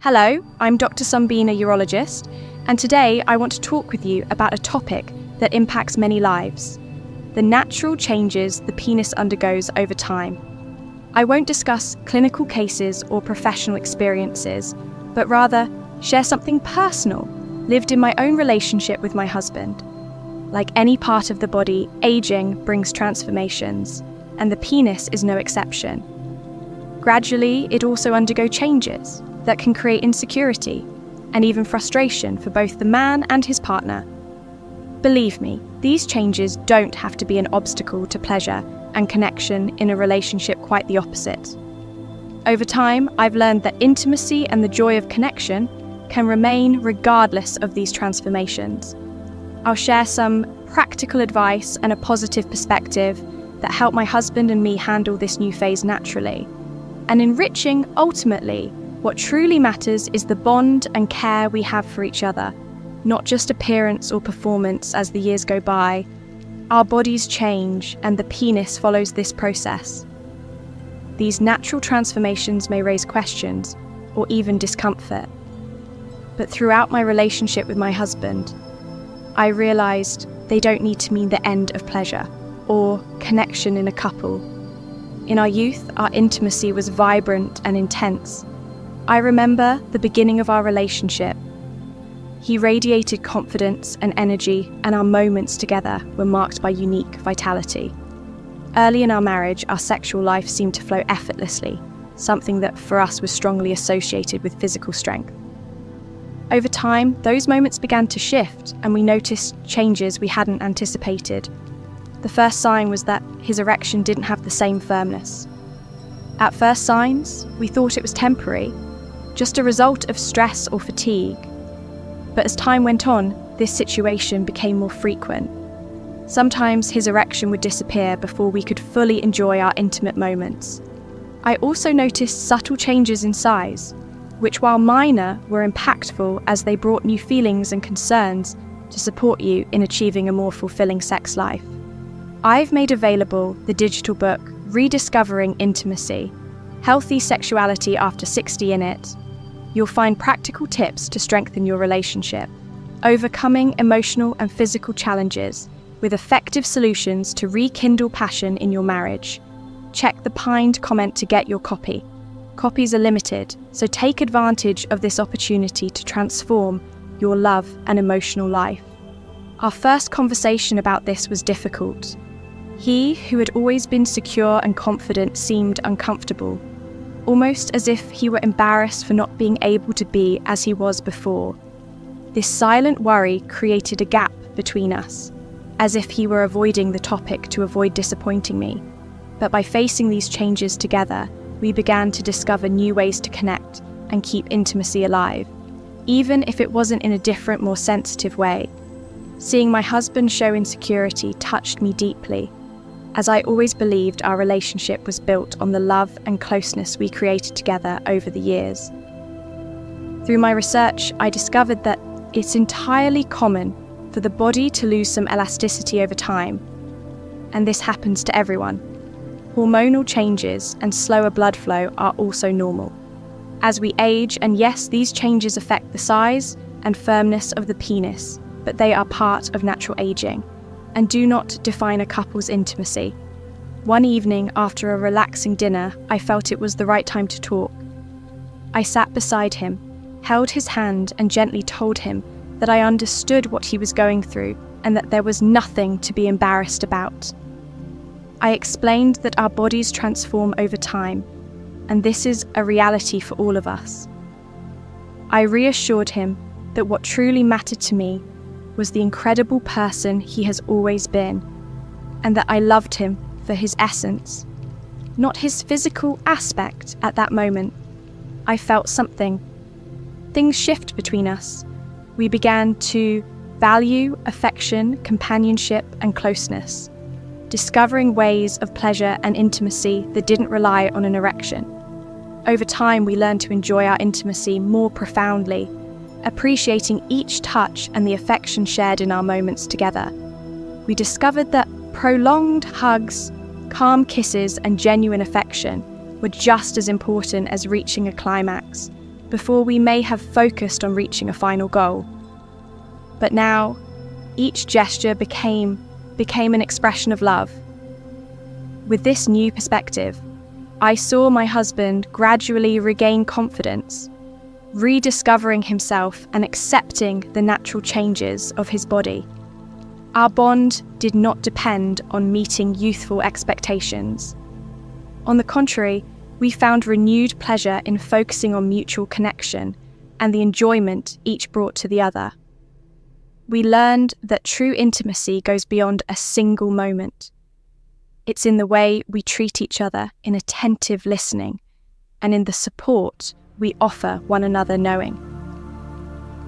Hello, I'm Dr. Sumbina, Urologist, and today I want to talk with you about a topic that impacts many lives: the natural changes the penis undergoes over time. I won't discuss clinical cases or professional experiences, but rather share something personal, lived in my own relationship with my husband. Like any part of the body, aging brings transformations, and the penis is no exception. Gradually, it also undergoes changes that can create insecurity and even frustration for both the man and his partner. Believe me, these changes don't have to be an obstacle to pleasure and connection in a relationship, quite the opposite. Over time, I've learned that intimacy and the joy of connection can remain regardless of these transformations. I'll share some practical advice and a positive perspective that help my husband and me handle this new phase naturally. And enriching, ultimately, what truly matters is the bond and care we have for each other, not just appearance or performance as the years go by. Our bodies change, and the penis follows this process. These natural transformations may raise questions or even discomfort. But throughout my relationship with my husband, I realized they don't need to mean the end of pleasure or connection in a couple. In our youth, our intimacy was vibrant and intense. I remember the beginning of our relationship. He radiated confidence and energy, and our moments together were marked by unique vitality. Early in our marriage, our sexual life seemed to flow effortlessly, something that for us was strongly associated with physical strength. Over time, those moments began to shift, and we noticed changes we hadn't anticipated. The first sign was that his erection didn't have the same firmness. At first signs, we thought it was temporary, just a result of stress or fatigue. But as time went on, this situation became more frequent. Sometimes his erection would disappear before we could fully enjoy our intimate moments. I also noticed subtle changes in size, which, while minor, were impactful as they brought new feelings and concerns to support you in achieving a more fulfilling sex life. I've made available the digital book, Rediscovering Intimacy, Healthy Sexuality After 60 in it. You'll find practical tips to strengthen your relationship, overcoming emotional and physical challenges with effective solutions to rekindle passion in your marriage. Check the pinned comment to get your copy. Copies are limited, so take advantage of this opportunity to transform your love and emotional life. Our first conversation about this was difficult. He, who had always been secure and confident, seemed uncomfortable, almost as if he were embarrassed for not being able to be as he was before. This silent worry created a gap between us, as if he were avoiding the topic to avoid disappointing me. But by facing these changes together, we began to discover new ways to connect and keep intimacy alive, even if it wasn't in a different, more sensitive way. Seeing my husband show insecurity touched me deeply, as I always believed our relationship was built on the love and closeness we created together over the years. Through my research, I discovered that it's entirely common for the body to lose some elasticity over time, and this happens to everyone. Hormonal changes and slower blood flow are also normal as we age, and yes, these changes affect the size and firmness of the penis, but they are part of natural aging and do not define a couple's intimacy. One evening after a relaxing dinner, I felt it was the right time to talk. I sat beside him, held his hand, and gently told him that I understood what he was going through and that there was nothing to be embarrassed about. I explained that our bodies transform over time, and this is a reality for all of us. I reassured him that what truly mattered to me was the incredible person he has always been, and that I loved him for his essence, not his physical aspect at that moment. I felt something. Things shift between us. We began to value affection, companionship, and closeness, discovering ways of pleasure and intimacy that didn't rely on an erection. Over time, we learned to enjoy our intimacy more profoundly, appreciating each touch and the affection shared in our moments together. We discovered that prolonged hugs, calm kisses, and genuine affection were just as important as reaching a climax, before we may have focused on reaching a final goal. But now, each gesture became an expression of love. With this new perspective, I saw my husband gradually regain confidence, rediscovering himself and accepting the natural changes of his body. Our bond did not depend on meeting youthful expectations. On the contrary, we found renewed pleasure in focusing on mutual connection and the enjoyment each brought to the other. We learned that true intimacy goes beyond a single moment. It's in the way we treat each other in attentive listening and in the support we offer one another knowing.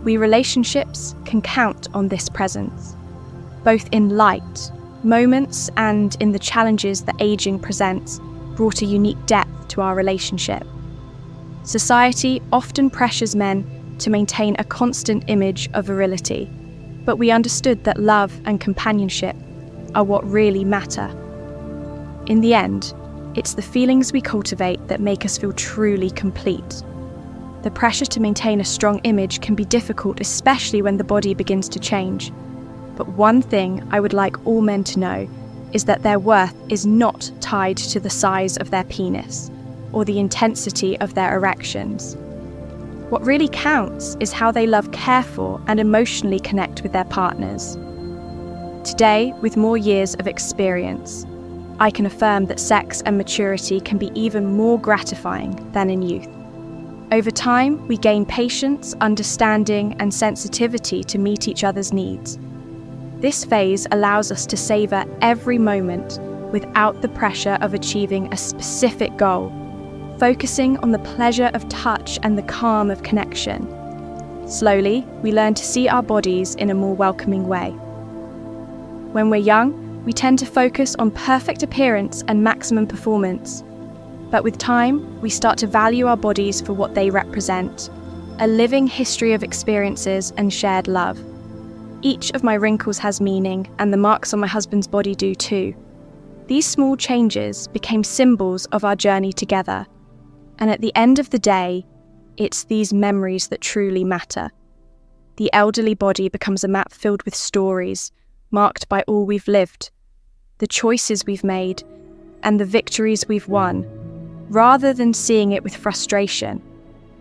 We relationships can count on this presence, both in light moments and in the challenges that aging presents brought a unique depth to our relationship. Society often pressures men to maintain a constant image of virility, but we understood that love and companionship are what really matter. In the end, it's the feelings we cultivate that make us feel truly complete. The pressure to maintain a strong image can be difficult, especially when the body begins to change. But one thing I would like all men to know is that their worth is not tied to the size of their penis or the intensity of their erections. What really counts is how they love, care for, and emotionally connect with their partners. Today, with more years of experience, I can affirm that sex and maturity can be even more gratifying than in youth. Over time, we gain patience, understanding, and sensitivity to meet each other's needs. This phase allows us to savor every moment without the pressure of achieving a specific goal, focusing on the pleasure of touch and the calm of connection. Slowly, we learn to see our bodies in a more welcoming way. When we're young, we tend to focus on perfect appearance and maximum performance. But with time, we start to value our bodies for what they represent, a living history of experiences and shared love. Each of my wrinkles has meaning, and the marks on my husband's body do too. These small changes became symbols of our journey together. And at the end of the day, it's these memories that truly matter. The elderly body becomes a map filled with stories, marked by all we've lived, the choices we've made, and the victories we've won. Rather than seeing it with frustration,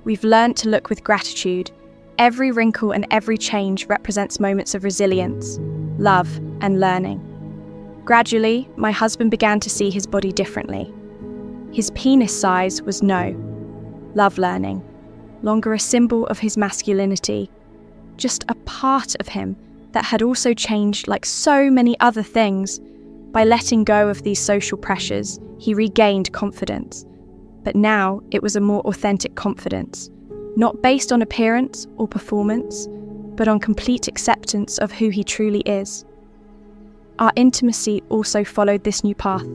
we've learned to look with gratitude. Every wrinkle and every change represents moments of resilience, love, and learning. Gradually, my husband began to see his body differently. His penis size was no love learning, longer a symbol of his masculinity, just a part of him that had also changed like so many other things. By letting go of these social pressures, he regained confidence. But now it was a more authentic confidence, not based on appearance or performance, but on complete acceptance of who he truly is. Our intimacy also followed this new path.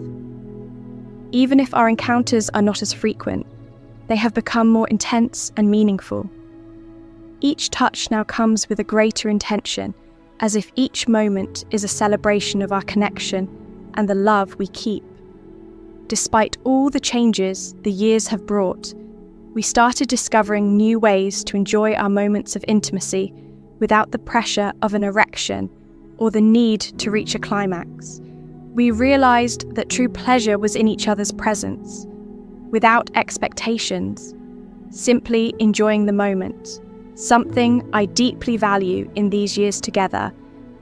Even if our encounters are not as frequent, they have become more intense and meaningful. Each touch now comes with a greater intention, as if each moment is a celebration of our connection and the love we keep. Despite all the changes the years have brought, we started discovering new ways to enjoy our moments of intimacy without the pressure of an erection or the need to reach a climax. We realized that true pleasure was in each other's presence, without expectations, simply enjoying the moment. Something I deeply value in these years together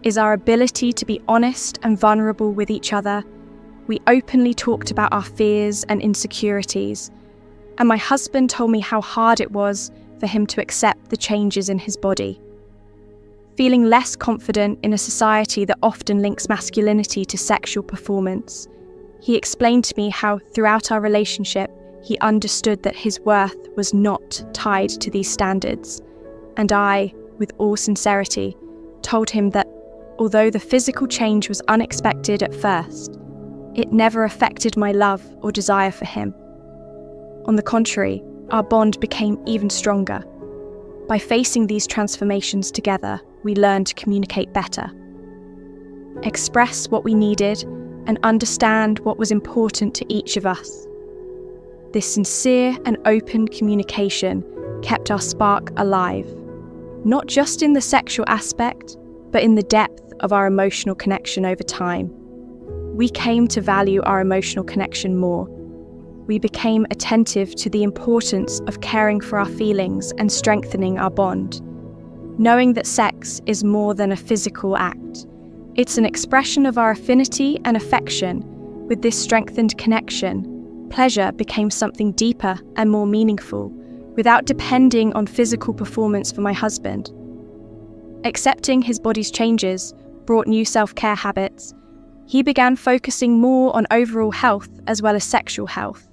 is our ability to be honest and vulnerable with each other. We openly talked about our fears and insecurities, and my husband told me how hard it was for him to accept the changes in his body. Feeling less confident in a society that often links masculinity to sexual performance, he explained to me how throughout our relationship he understood that his worth was not tied to these standards. And I, with all sincerity, told him that although the physical change was unexpected at first, it never affected my love or desire for him. On the contrary, our bond became even stronger. By facing these transformations together, we learned to communicate better, express what we needed, and understand what was important to each of us. This sincere and open communication kept our spark alive, not just in the sexual aspect, but in the depth of our emotional connection over time. We came to value our emotional connection more. We became attentive to the importance of caring for our feelings and strengthening our bond. Knowing that sex is more than a physical act. It's an expression of our affinity and affection. With this strengthened connection, pleasure became something deeper and more meaningful, without depending on physical performance for my husband. Accepting his body's changes brought new self-care habits. He began focusing more on overall health as well as sexual health.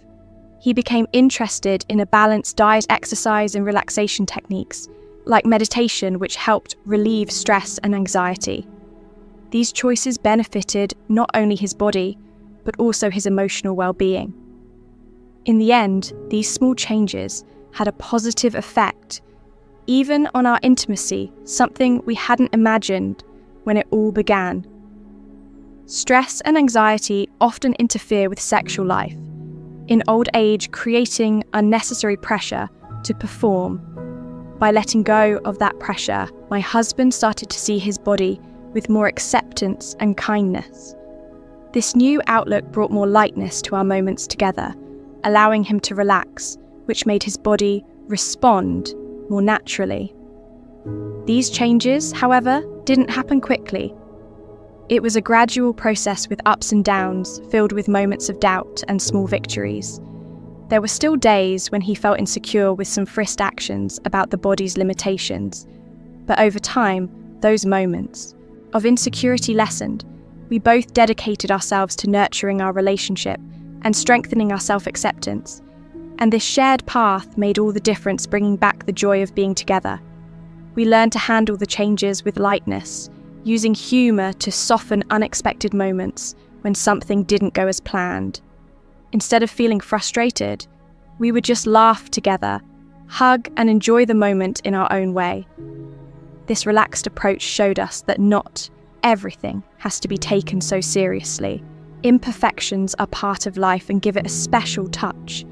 He became interested in a balanced diet, exercise, and relaxation techniques, like meditation, which helped relieve stress and anxiety. These choices benefited not only his body, but also his emotional well-being. In the end, these small changes had a positive effect, even on our intimacy, something we hadn't imagined when it all began. Stress and anxiety often interfere with sexual life, in old age creating unnecessary pressure to perform. By letting go of that pressure, my husband started to see his body with more acceptance and kindness. This new outlook brought more lightness to our moments together, allowing him to relax, which made his body respond more naturally. These changes, however, didn't happen quickly. It was a gradual process with ups and downs, filled with moments of doubt and small victories. There were still days when he felt insecure with some frisked actions about the body's limitations, but over time, those moments of insecurity lessened. We both dedicated ourselves to nurturing our relationship and strengthening our self-acceptance, and this shared path made all the difference, bringing back the joy of being together. We learned to handle the changes with lightness, using humor to soften unexpected moments when something didn't go as planned. Instead of feeling frustrated, we would just laugh together, hug and enjoy the moment in our own way. This relaxed approach showed us that not everything has to be taken so seriously. Imperfections are part of life and give it a special touch.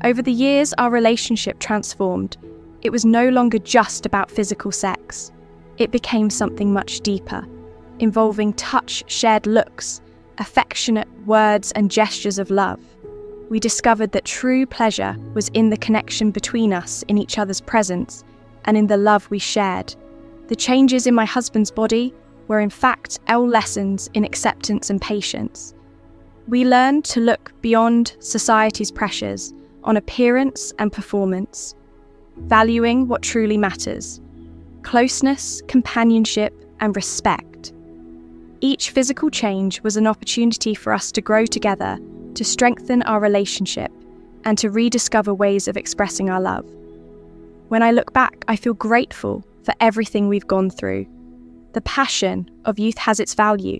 Over the years, our relationship transformed. It was no longer just about physical sex. It became something much deeper, involving touch, shared looks, affectionate words and gestures of love. We discovered that true pleasure was in the connection between us, in each other's presence, and in the love we shared. The changes in my husband's body were in fact our lessons in acceptance and patience. We learned to look beyond society's pressures on appearance and performance, valuing what truly matters: closeness, companionship, and respect. Each physical change was an opportunity for us to grow together, to strengthen our relationship, and to rediscover ways of expressing our love. When I look back, I feel grateful for everything we've gone through. The passion of youth has its value,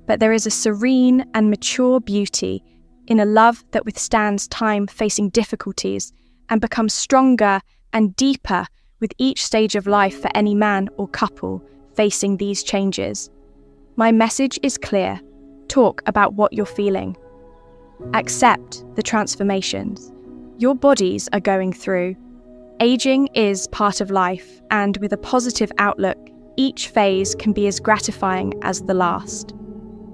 but there is a serene and mature beauty in a love that withstands time, facing difficulties, and becomes stronger and deeper with each stage of life for any man or couple facing these changes. My message is clear: talk about what you're feeling. Accept the transformations your bodies are going through. Aging is part of life, and with a positive outlook, each phase can be as gratifying as the last.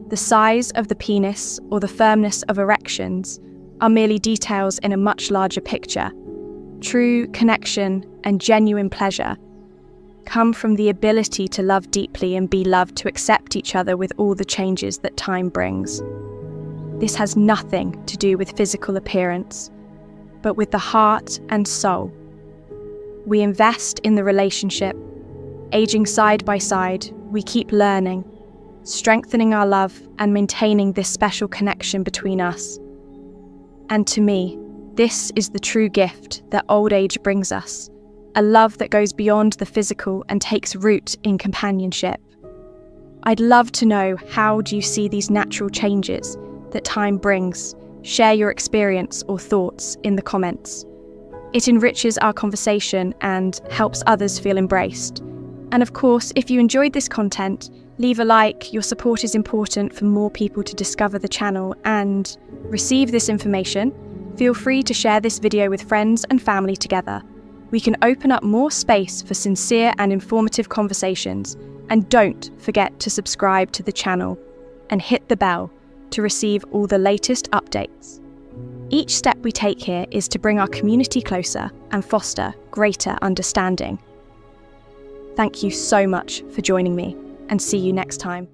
The size of the penis or the firmness of erections are merely details in a much larger picture. True connection and genuine pleasure come from the ability to love deeply and be loved, to accept each other with all the changes that time brings. This has nothing to do with physical appearance, but with the heart and soul. We invest in the relationship. Aging side by side, we keep learning, strengthening our love and maintaining this special connection between us. And to me, this is the true gift that old age brings us, a love that goes beyond the physical and takes root in companionship. I'd love to know, how do you see these natural changes that time brings? Share your experience or thoughts in the comments. It enriches our conversation and helps others feel embraced. And of course, if you enjoyed this content, leave a like. Your support is important for more people to discover the channel and receive this information. Feel free to share this video with friends and family together. we can open up more space for sincere and informative conversations. And don't forget to subscribe to the channel and hit the bell to receive all the latest updates. Each step we take here is to bring our community closer and foster greater understanding. Thank you so much for joining me, and see you next time.